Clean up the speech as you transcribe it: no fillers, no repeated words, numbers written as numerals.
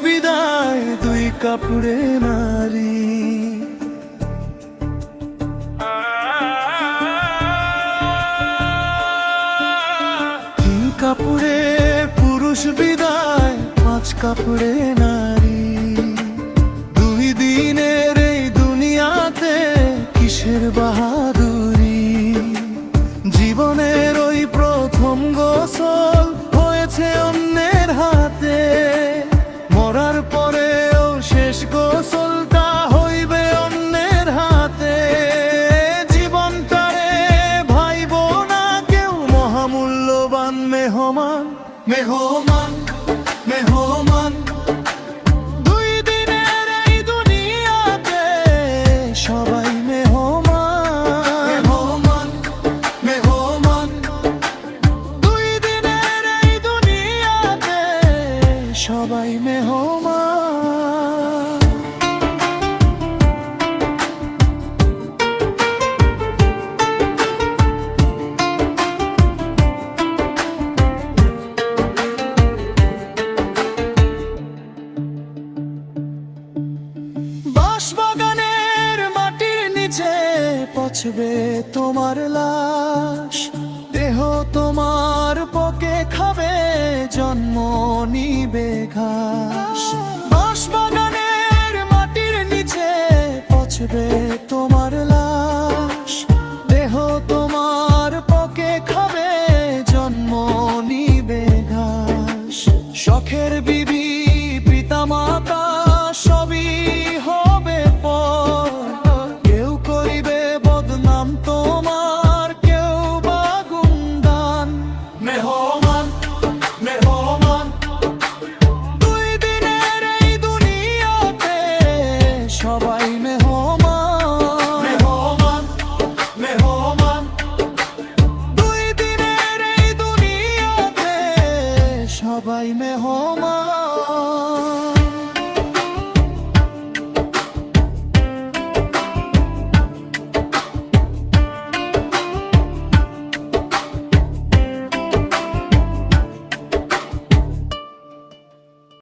বিদায় দুই কাপড়ে নারী। তিন কাপড়ে পুরুষ বিদায়, পাঁচ কাপড়ে নারী। দুই দিনের এই দুনিয়াতে কিসের বাহাদুরি? জীবনের ওই প্রথম গোসল হয়েছে অন্যের হাতে, মরার পরেও শেষ গোসলটা হইবে অন্যের হাতে। জীবনটারে ভাইব না কেউ মহামূল্যবান মেহমান, মেহমান, মেহমান। দুই দিনের এই দুনিয়াতে সবাই মেহমান, মেহমান, মেহমান। দুই দিনের এই দুনিয়াতে সবাই মেহমান। বাঁশবাগানের মাটির নিচে পচবে তোমার লাশ, দেহ তোমার পকে খাবে, জন্ম নিবে ঘাস। বাঁশবাগানের মাটির নিচে পচবে তোমার লাশ, দেহ তোমার পকে খাবে, জন্ম নিবে ঘাস। শখের বিবি পিতামাতা সবই হবে পর, কেউ করিবে বদনাম তোমার, কেউ বা গুণগান।